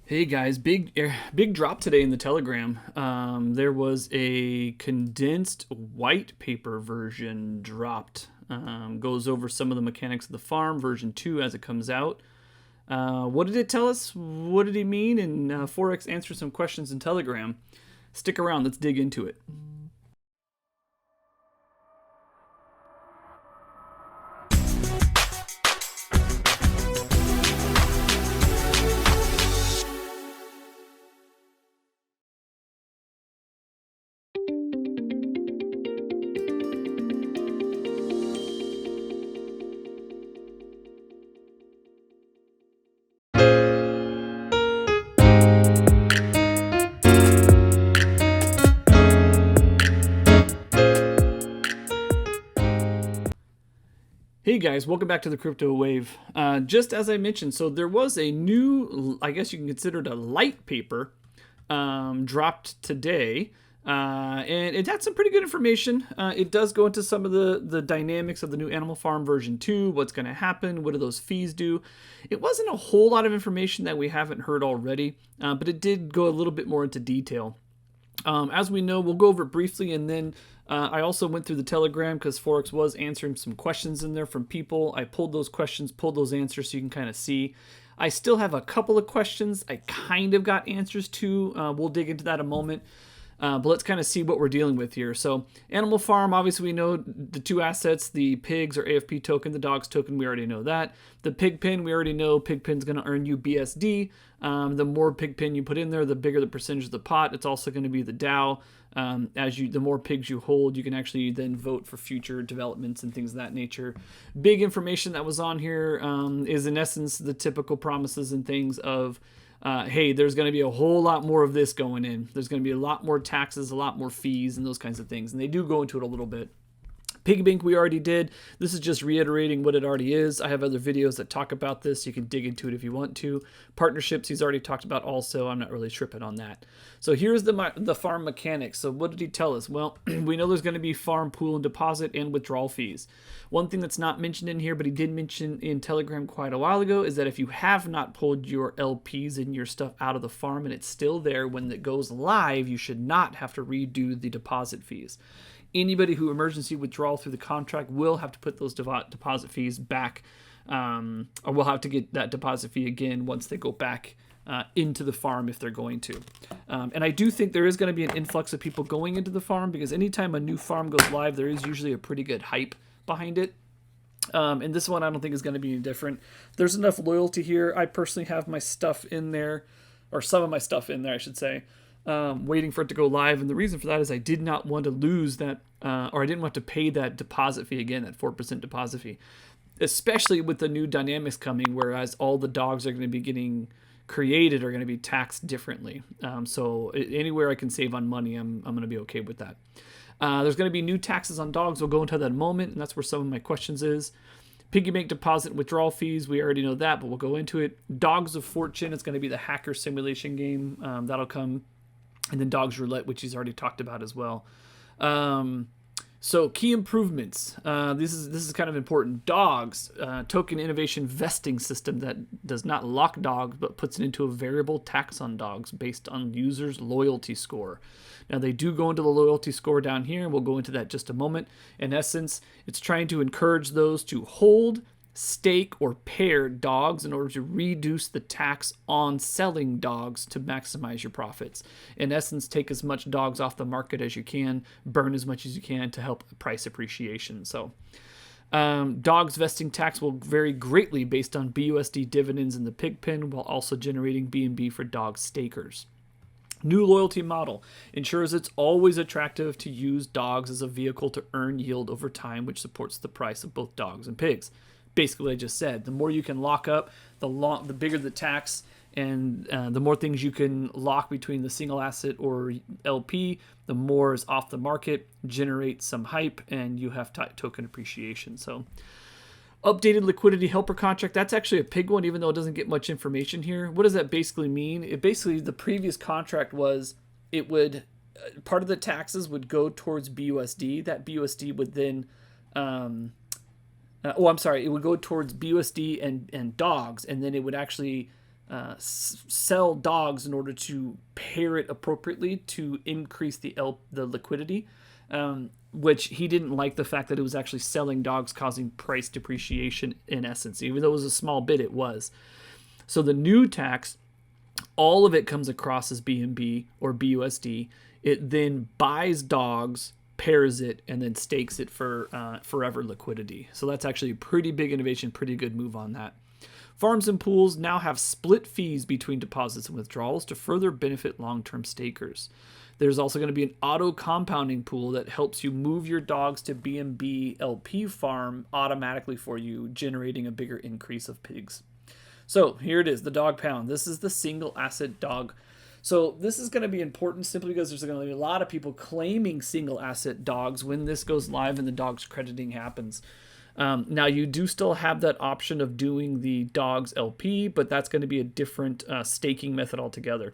Hey guys, big drop today in the Telegram. There was a condensed white paper version dropped. Goes over some of the mechanics of the farm, version 2 as it comes out. What did it tell us? What did he mean? And Forex answered some questions in Telegram. Stick around, let's dig into it. Hey guys, welcome back to the Crypto Wave. Just as I mentioned, so there was a new, I guess you can consider it a light paper, dropped today, and it had some pretty good information. It does go into some of the dynamics of the new Animal Farm version 2, what's going to happen, what do those fees do. It wasn't a whole lot of information that we haven't heard already, but it did go a little bit more into detail. As we know, we'll go over it briefly, and then I also went through the Telegram because Forex was answering some questions in there from people. I pulled those questions, pulled those answers so you can kind of see. I still have a couple of questions I kind of got answers to. We'll dig into that in a moment. But let's kind of see what we're dealing with here. So Animal Farm, obviously we know the two assets, the pigs or AFP token, the dogs token, we already know that. The pig pin, we already know pig pin's going to earn you BSD. The more pig pin you put in there, the bigger the percentage of the pot. It's also going to be the DAO. The more pigs you hold, you can actually then vote for future developments and things of that nature. Big information that was on here is in essence the typical promises and things of hey, there's going to be a whole lot more of this going in. There's going to be a lot more taxes, a lot more fees, and those kinds of things. And they do go into it a little bit. PIGGYBANK we already did. This is just reiterating what it already is. I have other videos that talk about this. You can dig into it if you want to. Partnerships he's already talked about also. I'm not really tripping on that. So here's the farm mechanics. So what did he tell us? Well, we know there's going to be farm pool and deposit and withdrawal fees. One thing that's not mentioned in here, but he did mention in Telegram quite a while ago, is that if you have not pulled your LPs and your stuff out of the farm and it's still there when it goes live, you should not have to redo the deposit fees. Anybody who emergency withdrawal through the contract will have to put those deposit fees back, or will have to get that deposit fee again once they go back into the farm if they're going to. And I do think there is going to be an influx of people going into the farm because anytime a new farm goes live, there is usually a pretty good hype behind it. And this one I don't think is going to be any different. There's enough loyalty here. I personally have my stuff in there, or some of my stuff in there, I should say. Waiting for it to go live, and the reason for that is I did not want to lose that, or I didn't want to pay that deposit fee again, that 4% deposit fee, especially with the new dynamics coming, whereas all the dogs are going to be getting created are going to be taxed differently. So anywhere I can save on money, I'm going to be okay with that. There's going to be new taxes on dogs. We'll go into that in a moment, and that's where some of my questions is. PIGGYBANK deposit and withdrawal fees, we already know that, but we'll go into it. Dogs of Fortune, it's going to be the hacker simulation game. That'll come. And then Dogs Roulette, which he's already talked about as well. So key improvements. This is kind of important. Dogs, token innovation vesting system that does not lock dogs, but puts it into a variable tax on dogs based on users' loyalty score. Now they do go into the loyalty score down here, and we'll go into that in just a moment. In essence, it's trying to encourage those to hold, stake, or pair dogs in order to reduce the tax on selling dogs to maximize your profits. In essence, take as much dogs off the market as you can, burn as much as you can to help price appreciation. So dogs vesting tax will vary greatly based on BUSD dividends in the pig pen, while also generating BNB for dog stakers. New loyalty model ensures it's always attractive to use dogs as a vehicle to earn yield over time, which supports the price of both dogs and pigs. Basically what I just said, the more you can lock up, the bigger the tax, and the more things you can lock between the single asset or LP, the more is off the market, generate some hype, and you have token appreciation. So updated liquidity helper contract, that's actually a pig one, even though it doesn't get much information here. What does that basically mean? It basically, the previous contract was, it would, part of the taxes would go towards BUSD. That BUSD would then, it would go towards BUSD and dogs, and then it would actually sell dogs in order to pair it appropriately to increase the liquidity, which he didn't like the fact that it was actually selling dogs, causing price depreciation in essence. Even though it was a small bit, it was. So the new tax, all of it comes across as BNB or BUSD. It then buys dogs, pairs it, and then stakes it for forever liquidity. So that's actually a pretty big innovation, pretty good move on that. Farms and pools now have split fees between deposits and withdrawals to further benefit long-term stakers. There's also going to be an auto compounding pool that helps you move your dogs to BNB LP farm automatically for you, generating a bigger increase of pigs. So here it is, the dog pound. This is the single asset dog. So this is going to be important simply because there's going to be a lot of people claiming single asset dogs when this goes live and the dogs crediting happens. Now you do still have that option of doing the dogs LP, but that's going to be a different staking method altogether.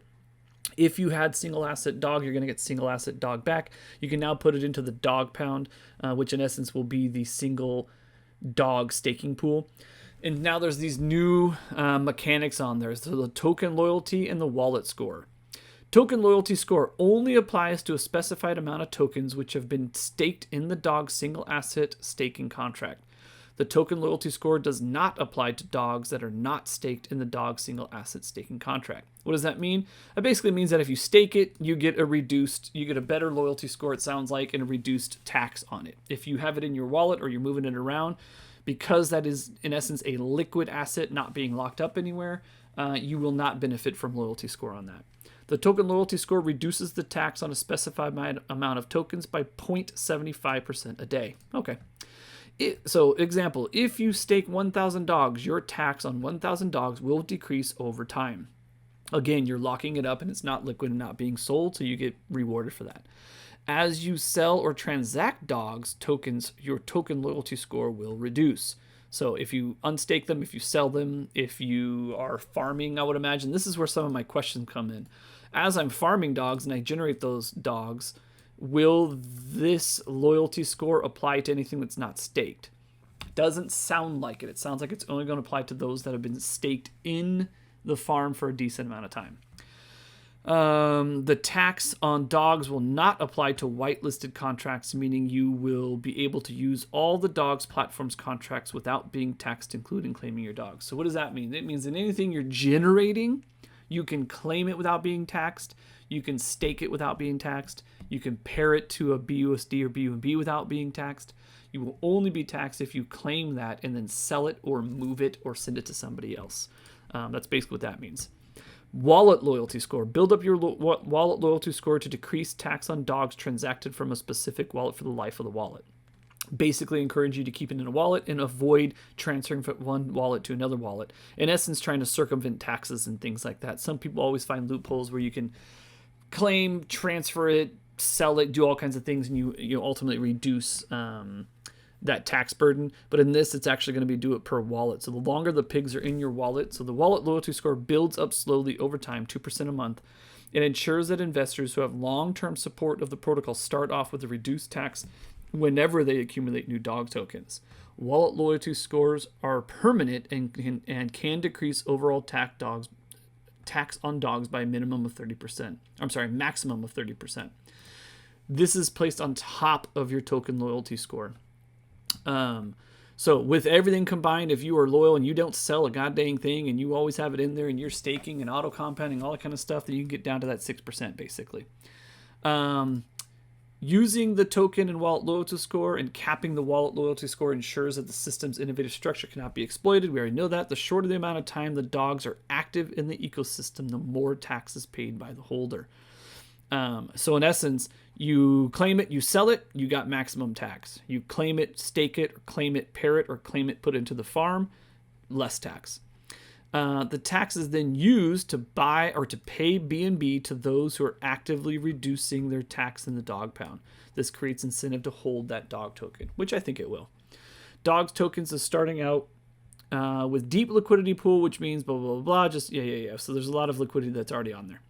If you had single asset dog, you're going to get single asset dog back. You can now put it into the dog pound, which in essence will be the single dog staking pool. And now there's these new mechanics on there. So the token loyalty and the wallet score. Token loyalty score only applies to a specified amount of tokens which have been staked in the dog single asset staking contract. The token loyalty score does not apply to dogs that are not staked in the dog single asset staking contract. What does that mean? It basically means that if you stake it, you get a better loyalty score, it sounds like, and a reduced tax on it. If you have it in your wallet or you're moving it around, because that is in essence a liquid asset not being locked up anywhere, you will not benefit from loyalty score on that. The token loyalty score reduces the tax on a specified amount of tokens by 0.75% a day. Okay. So example, if you stake 1,000 dogs, your tax on 1,000 dogs will decrease over time. Again, you're locking it up and it's not liquid and not being sold, so you get rewarded for that. As you sell or transact dogs, tokens, your token loyalty score will reduce. So if you unstake them, if you sell them, if you are farming, I would imagine this is where some of my questions come in. As I'm farming dogs and I generate those dogs, will this loyalty score apply to anything that's not staked? Doesn't sound like it. It sounds like it's only going to apply to those that have been staked in the farm for a decent amount of time. The tax on dogs will not apply to whitelisted contracts, meaning you will be able to use all the dogs platform's contracts without being taxed, including claiming your dogs. So what does that mean? It means that anything you're generating, you can claim it without being taxed. You can stake it without being taxed. You can pair it to a BUSD or BNB without being taxed. You will only be taxed if you claim that and then sell it or move it or send it to somebody else. That's basically what that means. Wallet loyalty score. Build up your wallet loyalty score to decrease tax on dogs transacted from a specific wallet for the life of the wallet. Basically encourage you to keep it in a wallet and avoid transferring from one wallet to another wallet. In essence, trying to circumvent taxes and things like that. Some people always find loopholes where you can claim, transfer it, sell it, do all kinds of things, and you ultimately reduce that tax burden. But in this, it's actually going to be do it per wallet. So the longer the pigs are in your wallet, so the wallet loyalty score builds up slowly over time, 2% a month. It ensures that investors who have long-term support of the protocol start off with a reduced tax whenever they accumulate new dog tokens. Wallet loyalty scores are permanent and can decrease overall tax on dogs by a minimum of 30%. Maximum of 30%. This is placed on top of your token loyalty score. So with everything combined, if you are loyal and you don't sell a goddamn thing and you always have it in there and you're staking and auto compounding, all that kind of stuff, then you can get down to that 6% basically. Using the token and wallet loyalty score and capping the wallet loyalty score ensures that the system's innovative structure cannot be exploited. We already know that. The shorter the amount of time the dogs are active in the ecosystem, the more tax is paid by the holder. So in essence, you claim it, you sell it, you got maximum tax. You claim it, stake it, or claim it, pair it, or claim it, put it into the farm, less tax. The tax is then used to buy or to pay BNB to those who are actively reducing their tax in the dog pound. This creates incentive to hold that dog token, which I think it will. Dogs tokens is starting out with deep liquidity pool, which means blah, blah, blah, blah. So there's a lot of liquidity that's already on there.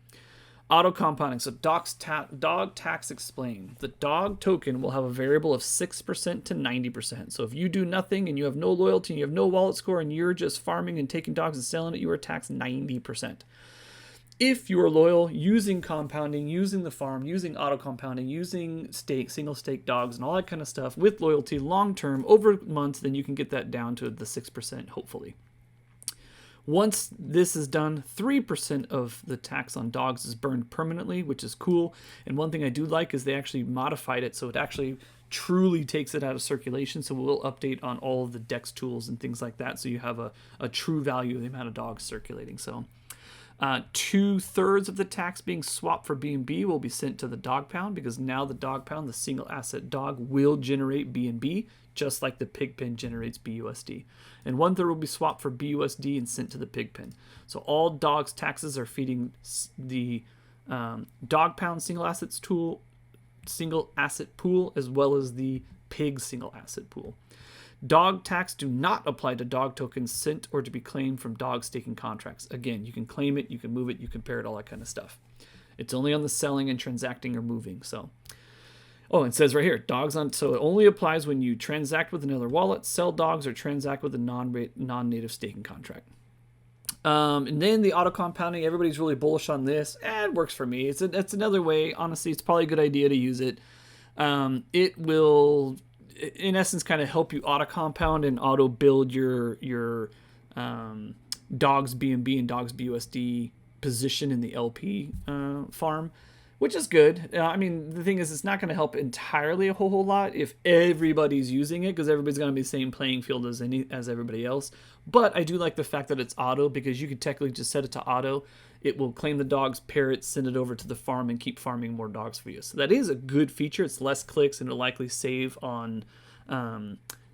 Auto compounding. So dog tax explained. The dog token will have a variable of 6% to 90%. So if you do nothing and you have no loyalty and you have no wallet score and you're just farming and taking dogs and selling it, you are taxed 90%. If you are loyal, using compounding, using the farm, using auto compounding, using single stake dogs and all that kind of stuff with loyalty long term over months, then you can get that down to the 6%, hopefully. Once this is done, 3% of the tax on dogs is burned permanently, which is cool. And one thing I do like is they actually modified it so it actually truly takes it out of circulation. So we'll update on all of the DEX tools and things like that, so you have a true value of the amount of dogs circulating. So 2/3 of the tax being swapped for BNB will be sent to the dog pound, because now the dog pound, the single asset dog, will generate BNB just like the pig pen generates BUSD. And 1/3 will be swapped for BUSD and sent to the pig pen. So all dogs taxes are feeding the dog pound single asset pool, as well as the pig single asset pool. Dog tax do not apply to dog tokens sent or to be claimed from dog staking contracts. Again, you can claim it, you can move it, you can pair it, all that kind of stuff. It's only on the selling and transacting or moving. So, it says right here, so it only applies when you transact with another wallet, sell dogs, or transact with a non-native staking contract. And then the auto compounding, everybody's really bullish on this. It works for me. It's another way. Honestly, it's probably a good idea to use it. It will, in essence, kind of help you auto compound and auto build your dogs BNB and dogs BUSD position in the LP farm, which is good. I mean, the thing is, it's not going to help entirely a whole lot if everybody's using it, because everybody's going to be the same playing field as everybody else. But I do like the fact that it's auto, because you could technically just set it to auto. It will claim the dogs, pair it, send it over to the farm, and keep farming more dogs for you. So that is a good feature. It's less clicks, and it'll likely save on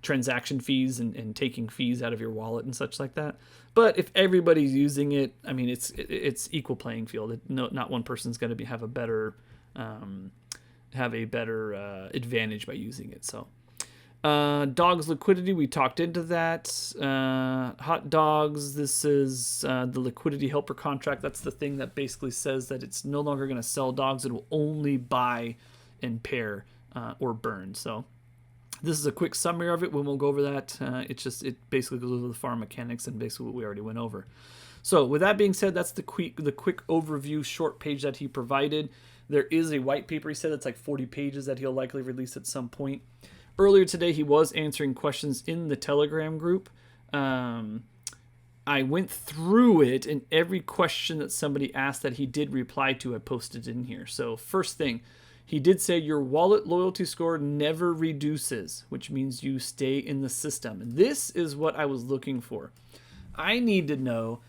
transaction fees and taking fees out of your wallet and such like that. But if everybody's using it, I mean, it's equal playing field. Not one person's going to have a better advantage by using it. So dogs liquidity, we talked into that. Hot dogs, this is the liquidity helper contract. That's the thing that basically says that it's no longer going to sell dogs. It will only buy and pair or burn. So this is a quick summary of it. We won't go over that. It basically goes over the farm mechanics and basically what we already went over. So with that being said, that's the quick overview short page that he provided. There is a white paper, he said, that's like 40 pages that he'll likely release at some point. Earlier today, he was answering questions in the Telegram group. I went through it, and every question that somebody asked that he did reply to, I posted in here. So first thing, he did say your wallet loyalty score never reduces, which means you stay in the system. And this is what I was looking for. I need to know,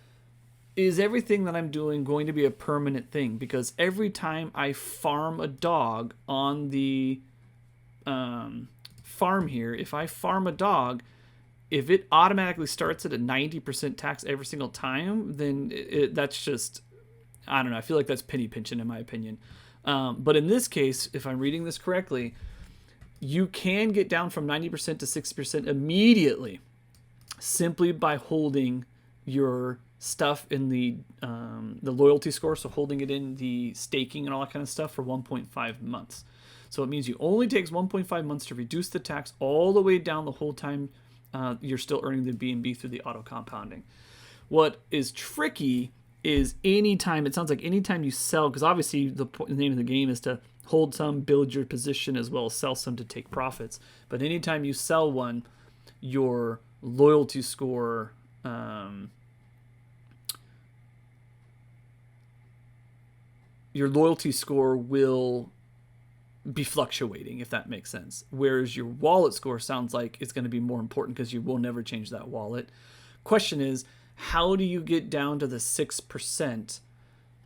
is everything that I'm doing going to be a permanent thing? Because every time I farm a dog on the farm here, if I farm a dog, if it automatically starts at a 90% tax every single time, then that's just, I don't know, I feel like that's penny pinching in my opinion. But in this case, if I'm reading this correctly, you can get down from 90% to 60% immediately simply by holding your stuff in the loyalty score, so holding it in the staking and all that kind of stuff for 1.5 months. So it means you only takes 1.5 months to reduce the tax all the way down the whole time you're still earning the BNB through the auto compounding. What is tricky is anytime you sell, because obviously the name of the game is to hold some, build your position, as well as sell some to take profits. But anytime you sell one, your loyalty score will be fluctuating, if that makes sense. Whereas your wallet score sounds like it's going to be more important because you will never change that wallet. Question is, how do you get down to the 6%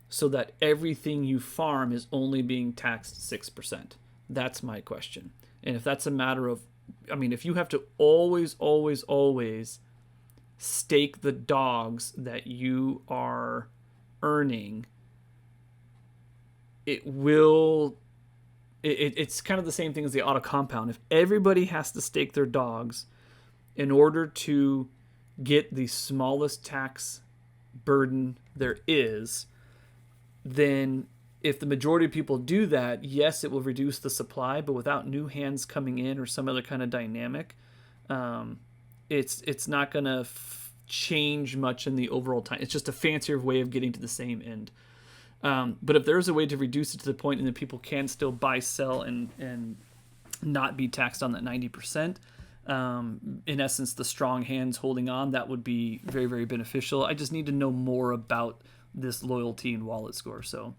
so that everything you farm is only being taxed 6%? That's my question. And if that's a matter of, if you have to always stake the dogs that you are earning, it's kind of the same thing as the auto compound. If everybody has to stake their dogs in order to get the smallest tax burden there is, then if the majority of people do that, yes, it will reduce the supply, but without new hands coming in or some other kind of dynamic, it's not going to change much in the overall time. It's just a fancier way of getting to the same end. But if there's a way to reduce it to the point and that people can still buy, sell, and not be taxed on that 90%, in essence, the strong hands holding on, that would be very, very beneficial. I just need to know more about this loyalty and wallet score. So,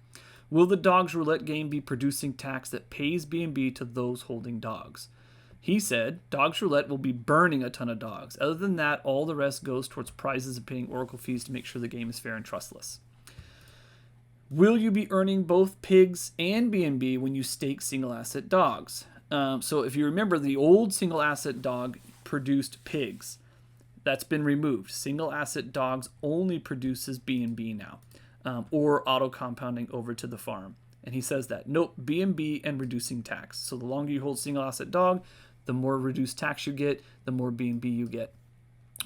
will the Dogs Roulette game be producing tax that pays BNB to those holding dogs? He said, Dogs Roulette will be burning a ton of dogs. Other than that, all the rest goes towards prizes and paying Oracle fees to make sure the game is fair and trustless. Will you be earning both pigs and BNB when you stake single asset dogs? So if you remember, the old single asset dog produced pigs. That's been removed. Single asset dogs only produces BNB now, or auto compounding over to the farm. And he says that, nope, BNB and reducing tax. So the longer you hold single asset dog, the more reduced tax you get, the more BNB you get.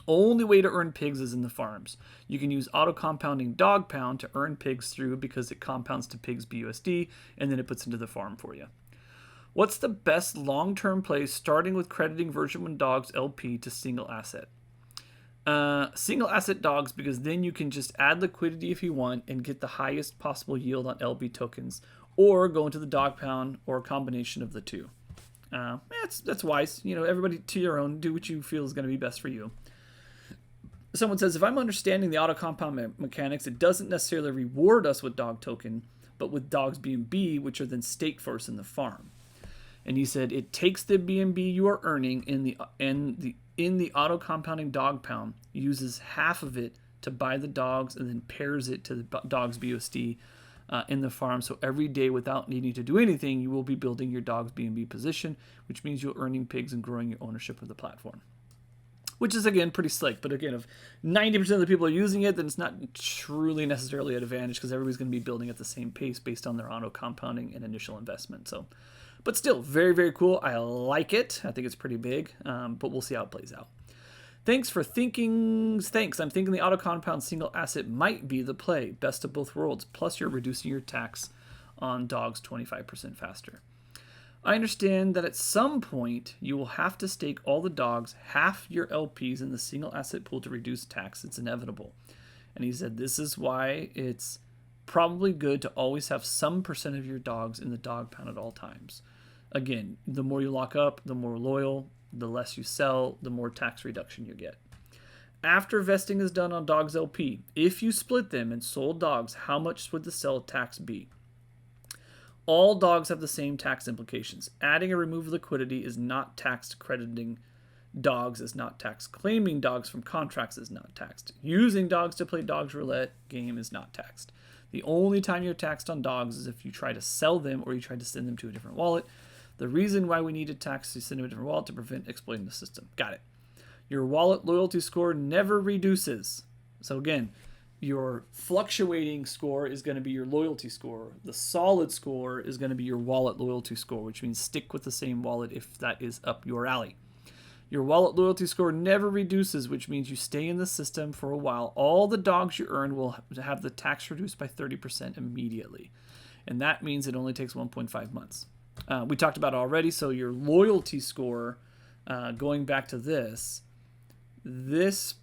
Only way to earn pigs is in the farms. You can use auto compounding dog pound to earn pigs through because it compounds to pigs BUSD and then it puts into the farm for you. What's the best long-term play starting with crediting version 1 dogs LP to single asset? Single asset dogs, because then you can just add liquidity if you want and get the highest possible yield on LP tokens, or go into the dog pound or a combination of the two. That's wise. You know, everybody to your own. Do what you feel is going to be best for you. Someone says, if I'm understanding the auto compound mechanics, it doesn't necessarily reward us with dog token, but with dogs BNB, which are then staked for us in the farm. And he said it takes the BNB you are earning in the auto compounding dog pound, uses half of it to buy the dogs, and then pairs it to the dogs BUSD in the farm. So every day, without needing to do anything, you will be building your dog's BNB position, which means you're earning pigs and growing your ownership of the platform. Which is, again, pretty slick. But again, if 90% of the people are using it, then it's not truly necessarily an advantage because everybody's going to be building at the same pace based on their auto compounding and initial investment. So, but still, very, very cool. I like it. I think it's pretty big, but we'll see how it plays out. Thanks for thinking. Thanks. I'm thinking the auto compound single asset might be the play. Best of both worlds. Plus, you're reducing your tax on dogs 25% faster. I understand that at some point you will have to stake all the dogs, half your LPs in the single asset pool to reduce tax. It's inevitable. And he said this is why it's probably good to always have some percent of your dogs in the dog pound at all times. Again, the more you lock up, the more loyal, the less you sell, the more tax reduction you get. After vesting is done on dogs LP, if you split them and sold dogs, how much would the sell tax be? All dogs have the same tax implications. Adding or removing liquidity is not taxed. Crediting dogs is not taxed. Claiming dogs from contracts is not taxed. Using dogs to play Dogs Roulette game is not taxed. The only time you're taxed on dogs is if you try to sell them or you try to send them to a different wallet. The reason why we need to tax to send them to a different wallet to prevent exploiting the system. Got it. Your wallet loyalty score never reduces. So again, your fluctuating score is going to be your loyalty score. The solid score is going to be your wallet loyalty score, which means stick with the same wallet if that is up your alley. Your wallet loyalty score never reduces, which means you stay in the system for a while. All the dogs you earn will have the tax reduced by 30% immediately. And that means it only takes 1.5 months. We talked about it already, so your loyalty score, going back to this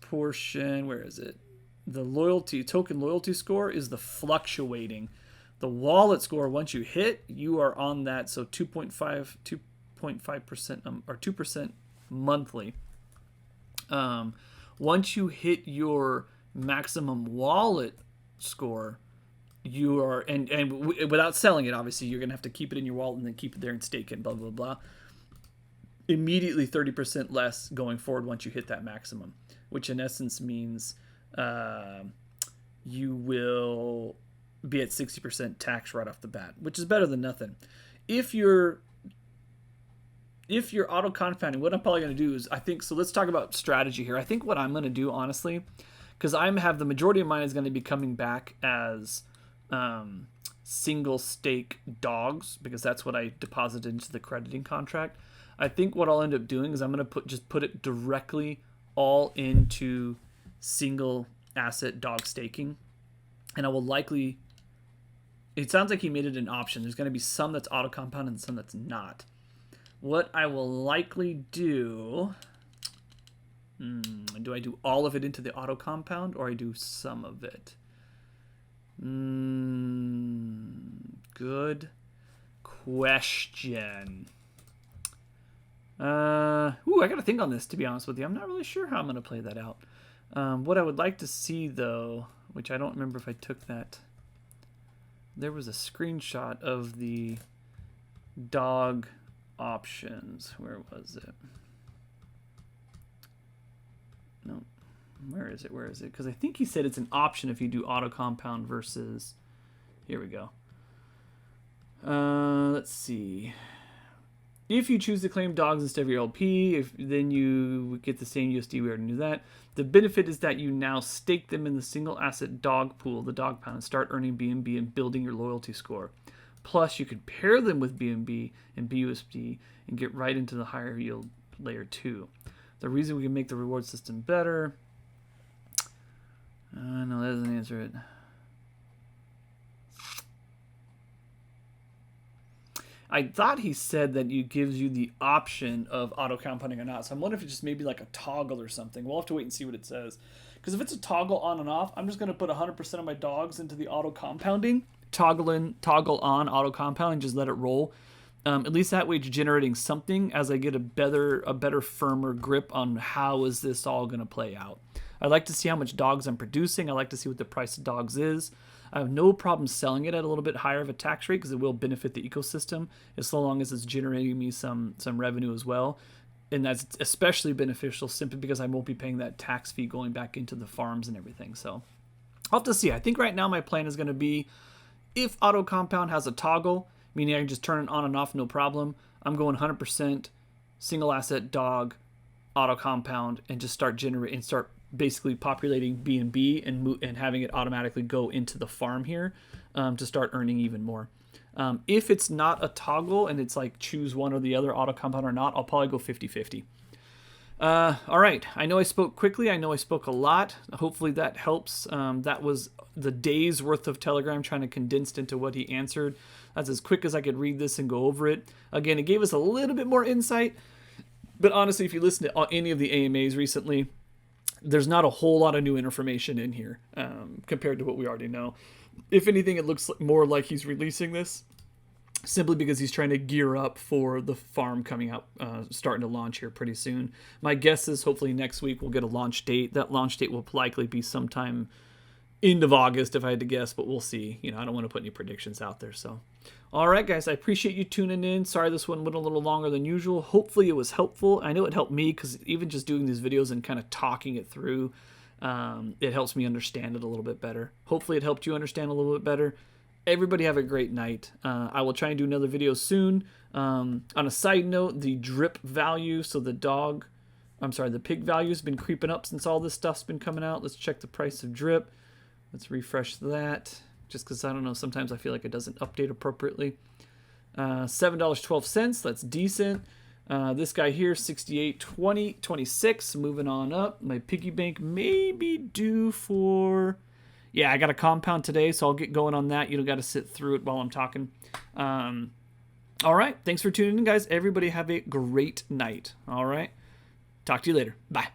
portion, where is it? The loyalty token loyalty score is the fluctuating. The wallet score, once you hit, you are on that. So 2.5% or 2% monthly. Once you hit your maximum wallet score, you are and without selling it, obviously you're gonna have to keep it in your wallet and then keep it there and stake it. Blah blah blah. Immediately 30% less going forward once you hit that maximum, which in essence means you will be at 60% tax right off the bat, which is better than nothing. If you're auto compounding, what I'm probably going to do is, I think, so let's talk about strategy here. I think what I'm going to do, honestly, because the majority of mine is going to be coming back as single stake dogs, because that's what I deposited into the crediting contract. I think what I'll end up doing is I'm going to put it directly all into single asset dog staking, and I will likely It sounds like he made it an option. There's going to be some that's auto compound and some that's not. What I will likely do... do I do all of it into the auto compound, or I do some of it? Good question. I gotta think on this, to be honest with you. I'm not really sure how I'm gonna play that out. What I would like to see, though, which I don't remember if I took that. There was a screenshot of the dog options. Where was it? No. Where is it? Where is it? Because I think he said it's an option if you do auto compound versus... Here we go. Let's see. If you choose to claim dogs instead of your LP, then you get the same USD. We already knew that. The benefit is that you now stake them in the single asset dog pool, the dog pound, and start earning BNB and building your loyalty score. Plus, you could pair them with BNB and BUSD and get right into the higher yield layer 2. The reason we can make the reward system better... no, that doesn't answer it. I thought he said that it gives you the option of auto compounding or not. So I'm wondering if it's just maybe like a toggle or something. We'll have to wait and see what it says. Because if it's a toggle on and off, I'm just going to put 100% of my dogs into the auto compounding. Toggle on auto compound, just let it roll. At least that way it's generating something as I get a better, firmer grip on how is this all going to play out. I like to see how much dogs I'm producing. I like to see what the price of dogs is. I have no problem selling it at a little bit higher of a tax rate because it will benefit the ecosystem as so long as it's generating me some revenue as well. And that's especially beneficial simply because I won't be paying that tax fee going back into the farms and everything. So I'll have to see. I think right now my plan is going to be if auto compound has a toggle, meaning I can just turn it on and off, no problem. I'm going 100% single asset dog auto compound and just start basically populating BNB and having it automatically go into the farm here to start earning even more. If it's not a toggle and it's like choose one or the other, auto compound or not, I'll probably go 50-50. All right. I know I spoke quickly. I know I spoke a lot. Hopefully that helps. That was the day's worth of Telegram trying to condense into what he answered. That's as quick as I could read this and go over it. Again, it gave us a little bit more insight. But honestly, if you listen to any of the AMAs recently, there's not a whole lot of new information in here compared to what we already know. If anything, it looks more like he's releasing this simply because he's trying to gear up for the farm coming out, starting to launch here pretty soon. My guess is hopefully next week we'll get a launch date. That launch date will likely be sometime end of August if I had to guess, but we'll see. I don't want to put any predictions out there. So, all right, guys, I appreciate you tuning in. Sorry this one went a little longer than usual. Hopefully it was helpful. I know it helped me because even just doing these videos and kind of talking it through, it helps me understand it a little bit better. Hopefully it helped you understand a little bit better. Everybody have a great night. I will try and do another video soon. On a side note, the drip value, so the pig value has been creeping up since all this stuff's been coming out. Let's check the price of drip. Let's refresh that, just because I don't know, sometimes I feel like it doesn't update appropriately. $7.12, that's decent. This guy here, 68.26, moving on up. My piggy bank may be due for... Yeah, I got a compound today, so I'll get going on that. You don't got to sit through it while I'm talking. All right, thanks for tuning in, guys. Everybody have a great night. All right, talk to you later. Bye.